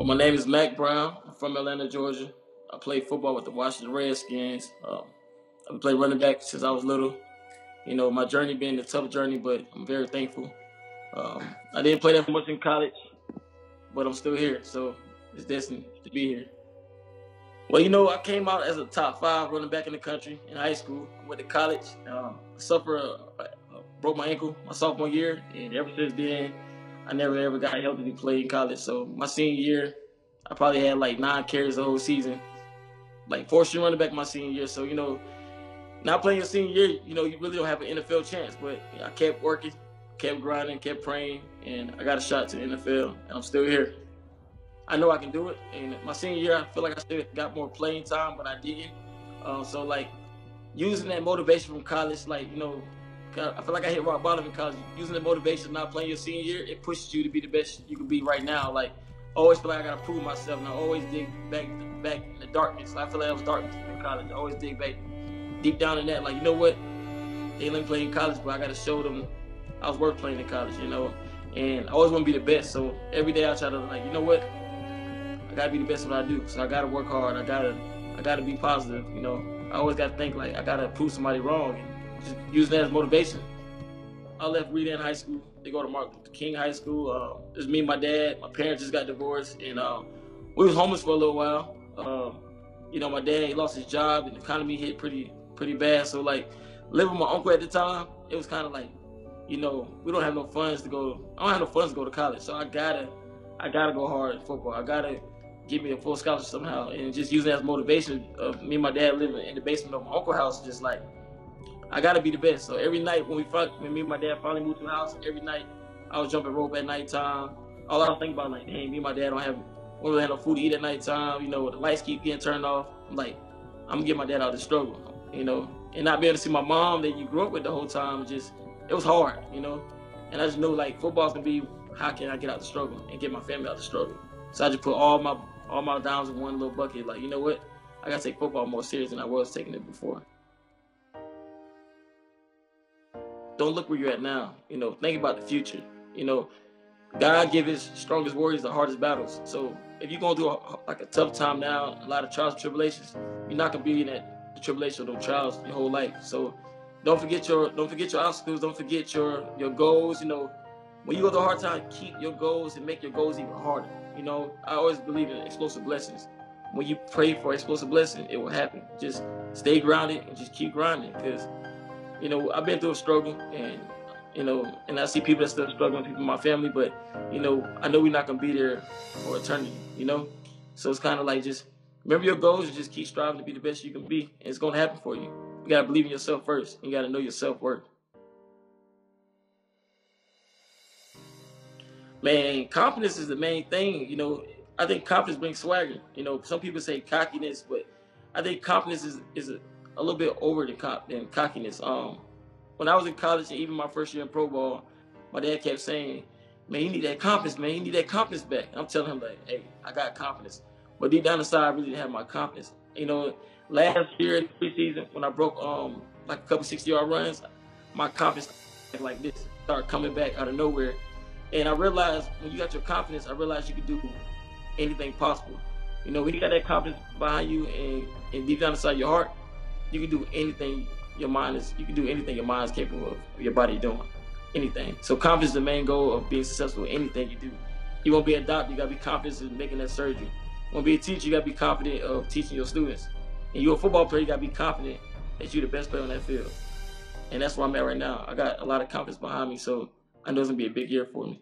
Well, my name is Mack Brown. I'm from Atlanta, Georgia. I played football with the Washington Redskins. I've played running back since I was little. You know, my journey been a tough journey, but I'm very thankful. I didn't play that much in college, but I'm still here, so it's destined to be here. Well, you know, I came out as a top 5 running back in the country in high school. I went to college, broke my ankle my sophomore year, and ever since then, I never ever got healthy to play in college. So my senior year, I probably had like 9 carries the whole season, like 4th-string running back my senior year. So, you know, not playing your senior year, you know, you really don't have an NFL chance. But I kept working, kept grinding, kept praying, and I got a shot to the NFL, and I'm still here. I know I can do it. And my senior year, I feel like I still got more playing time, but I didn't. So, like, using that motivation from college, like, you know, I feel like I hit rock bottom in college. Using the motivation, not playing your senior year, it pushes you to be the best you can be right now. Like, I always feel like I gotta prove myself, and I always dig back in the darkness. I feel like I was darkness in college. I always dig back deep down in that. Like, you know what? They let me play in college, but I gotta show them I was worth playing in college, you know. And I always want to be the best. So every day I try to, like, you know what? I gotta be the best at what I do. So I gotta work hard. I gotta be positive. You know, I always gotta think like I gotta prove somebody wrong. And just use that as motivation. I left Reed in high school. They go to Martin Luther King High School. It was me and my dad. My parents just got divorced, and we was homeless for a little while. You know, my dad, he lost his job, and the economy hit pretty bad. So, like, living with my uncle at the time, it was kind of like, you know, we don't have no funds to go. I don't have no funds to go to college, so I gotta go hard at football. I gotta give me a full scholarship somehow, and just use that as motivation. Of me and my dad living in the basement of my uncle's house, just like, I gotta be the best. So every night when me and my dad finally moved to the house, every night I was jumping rope at nighttime. All I was thinking about, like, dang, me and my dad don't really have no food to eat at nighttime. You know, the lights keep getting turned off. I'm like, I'm gonna get my dad out of the struggle, you know, and not be able to see my mom that you grew up with the whole time. It was hard, you know. And I just know, like, football's gonna be, how can I get out the struggle and get my family out the struggle? So I just put all my downs in one little bucket. Like, you know what? I gotta take football more serious than I was taking it before. Don't look where you're at now. You know, think about the future. You know, God give his strongest warriors the hardest battles. So if you're going through a tough time now, a lot of trials and tribulations, you're not gonna be in the tribulation or those trials your whole life. So don't forget your obstacles. Don't forget your goals. You know, when you go through a hard time, keep your goals and make your goals even harder. You know, I always believe in explosive blessings. When you pray for explosive blessing, it will happen. Just stay grounded and just keep grinding, because, you know, I've been through a struggle, and, you know, and I see people that still struggling, people in my family, but, you know, I know we're not going to be there for eternity, you know? So it's kind of like, just remember your goals and just keep striving to be the best you can be, and it's going to happen for you. You got to believe in yourself first. You got to know your self-worth. Man, confidence is the main thing, you know. I think confidence brings swagger. You know, some people say cockiness, but I think confidence is a little bit over than cockiness. When I was in college and even my first year in pro ball, my dad kept saying, man, you need that confidence, man. You need that confidence back. And I'm telling him, like, hey, I got confidence. But deep down inside, I really didn't have my confidence. You know, last year in the preseason, when I broke like a couple 60-yard runs, my confidence, like this, started coming back out of nowhere. And I realized when you got your confidence, I realized you could do anything possible. You know, when you got that confidence behind you and deep down inside your heart, you can do anything your mind is capable of, your body doing. Anything. So confidence is the main goal of being successful in anything you do. You want to be a doctor, you gotta be confident in making that surgery. You want to be a teacher, you gotta be confident of teaching your students. And you're a football player, you gotta be confident that you're the best player on that field. And that's where I'm at right now. I got a lot of confidence behind me, so I know it's gonna be a big year for me.